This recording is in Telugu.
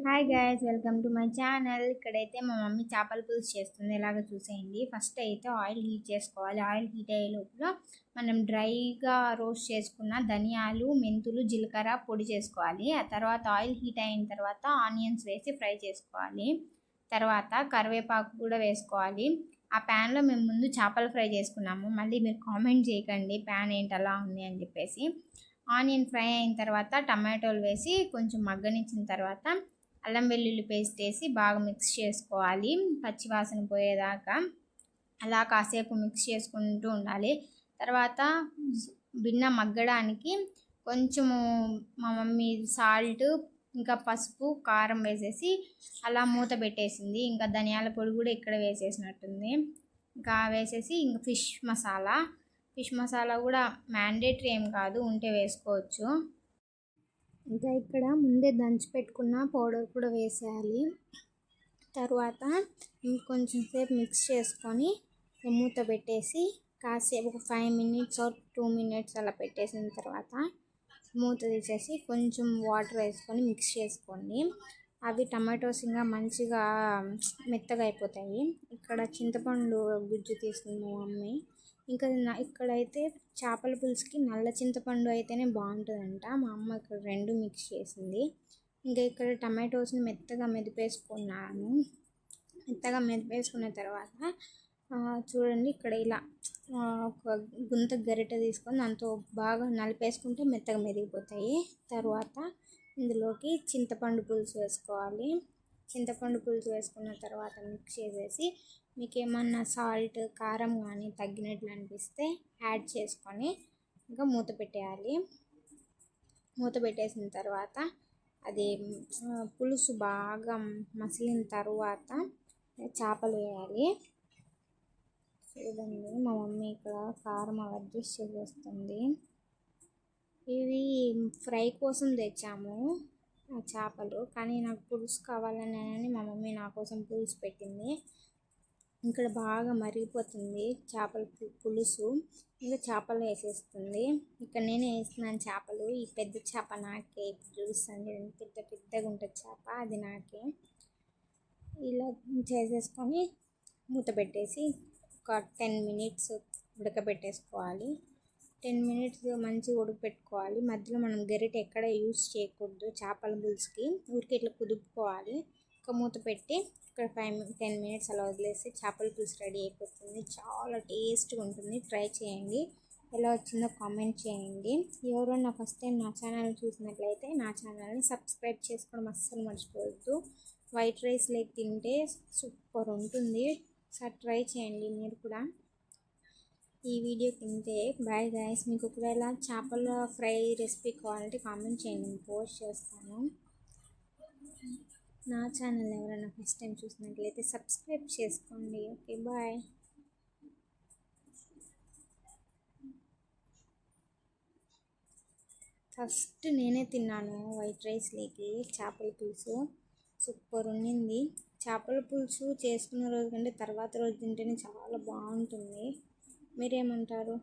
Hi guys, welcome to my channel. ఇక్కడైతే మా మమ్మీ చేపల పులుసు చేస్తుంది. ఎలాగో చూసేయండి. ఫస్ట్ అయితే ఆయిల్ హీట్ చేసుకోవాలి. ఆయిల్ హీట్ అయ్యే లోపల మనం డ్రైగా రోస్ట్ చేసుకున్న ధనియాలు, మెంతులు, జీలకర్ర పొడి చేసుకోవాలి. ఆ తర్వాత ఆయిల్ హీట్ అయిన తర్వాత ఆనియన్స్ వేసి ఫ్రై చేసుకోవాలి. తర్వాత కరివేపాకు కూడా వేసుకోవాలి. ఆ ప్యాన్లో మేము ముందు చేపలు ఫ్రై చేసుకున్నాము. మళ్ళీ మీరు కామెంట్ చేయకండి ప్యాన్ ఏంటి అలా ఉంది అని చెప్పేసి. ఆనియన్ ఫ్రై అయిన తర్వాత టమాటోలు వేసి కొంచెం మగ్గనిచ్చిన తర్వాత అల్లం వెల్లుల్లి పేస్ట్ వేసి బాగా మిక్స్ చేసుకోవాలి, పచ్చివాసన పోయేదాకా అలా కాసేపు మిక్స్ చేసుకుంటూ ఉండాలి. తర్వాత బిన్న మగ్గడానికి కొంచెము మా మమ్మీ సాల్ట్ ఇంకా పసుపు కారం వేసేసి అలా మూత పెట్టేసింది. ఇంకా ధనియాల పొడి కూడా ఇక్కడ వేసేసినట్టుంది. ఇంకా వేసేసి ఇంకా ఫిష్ మసాలా కూడా మ్యాండేటరీ ఏం కాదు, ఉంటే వేసుకోవచ్చు. ఇంకా ఇక్కడ ముందే దంచి పెట్టుకున్న పౌడర్ కూడా వేసేయాలి. తర్వాత ఇంకొంచెం సేపు మిక్స్ చేసుకొని మూత పెట్టేసి కాసేపు ఒక 5 minutes ఆర్ 2 minutes అలా పెట్టేసిన తర్వాత మూత తీసేసి కొంచెం వాటర్ వేసుకొని మిక్స్ చేసుకోండి. అవి టమాటోస్ ఇంకా మంచిగా మెత్తగా అయిపోతాయి. ఇక్కడ చింతపండు గుజ్జు తీసుకుంది మా మమ్మీ. ఇంకా ఇక్కడైతే చేపల పులుసుకి నల్ల చింతపండు అయితేనే బాగుంటుందంట. మా అమ్మ ఇక్కడ రెండు మిక్స్ చేసింది. ఇంకా ఇక్కడ టమాటోస్ని మెత్తగా మెదిపేసుకున్నాను. మెత్తగా మెదిపేసుకున్న తర్వాత చూడండి, ఇక్కడ ఇలా ఒక గుంత గరిట తీసుకొని దాంతో బాగా నలిపేసుకుంటే మెత్తగా మెదిగిపోతాయి. తర్వాత ఇందులోకి చింతపండు పులుసు వేసుకోవాలి. చింతపండు పులుసు వేసుకున్న తర్వాత మిక్స్ చేసేసి మీకు ఏమన్నా సాల్ట్ కారం కానీ తగ్గినట్లు అనిపిస్తే యాడ్ చేసుకొని ఇంకా మూత పెట్టేయాలి. మూత పెట్టేసిన తర్వాత అది పులుసు బాగా మసిలిన తర్వాత చేపలు వేయాలి. చూడండి, మా మమ్మీ ఇక్కడ కారం అడ్జస్ట్ చేసేస్తుంది. ఇవి ఫ్రై కోసం తెచ్చాము చేపలు, కానీ నాకు పులుసు కావాలని మా మమ్మీ నా కోసం పులుసు పెట్టింది. ఇక్కడ బాగా మరిగిపోతుంది చేపల పులుసు. ఇంకా చేపలు వేసేస్తుంది. ఇక్కడ నేనే వేస్తున్నాను చేపలు. ఈ పెద్ద చేప నాకే. చూస్తుంది పెద్దగా ఉంటుంది చేప, అది నాకే. ఇలా చేసేసుకొని మూత పెట్టేసి ఒక 10 minutes ఉడకబెట్టేసుకోవాలి. 10 minutes మంచిగా ఉడకపెట్టుకోవాలి. మధ్యలో మనం గరిటె ఎక్కడ యూస్ చేయకూడదు చేపల పులుసుకి. ఊరికి ఇట్లా కుదుపుకోవాలి. ఒక మూత పెట్టి ఇక్కడ 10 minutes అలా వదిలేసి చేపల పులుసు రెడీ అయిపోతుంది. చాలా టేస్ట్గా ఉంటుంది. ట్రై చేయండి. ఎలా వచ్చిందో కామెంట్ చేయండి. ఎవరైనా ఫస్ట్ టైం నా ఛానల్ చూసినట్లయితే నా ఛానల్ని సబ్స్క్రైబ్ చేసుకోవడం అస్సలు మర్చిపోవద్దు. వైట్ రైస్ లేక తింటే సూపర్ ఉంటుంది. ఒకసారి ట్రై చేయండి మీరు కూడా. ఈ వీడియో తింటే బాయ్ గైస్. మీకు ఒకవేళ చేపల ఫ్రై రెసిపీ కావాలంటే కామెంట్ చేయండి, నేను పోస్ట్ చేస్తాను. నా ఛానల్ ఎవరైనా ఫస్ట్ టైం చూసినట్లయితే సబ్స్క్రైబ్ చేసుకోండి. Okay, bye. ఫస్ట్ నేనే తిన్నాను వైట్ రైస్ లేకి చేపల పులుసు. సూపర్ ఉండింది. చేపల పులుసు చేసుకున్న రోజు కంటే తర్వాత రోజు తింటేనే చాలా బాగుంటుంది. మీరేమంటారు?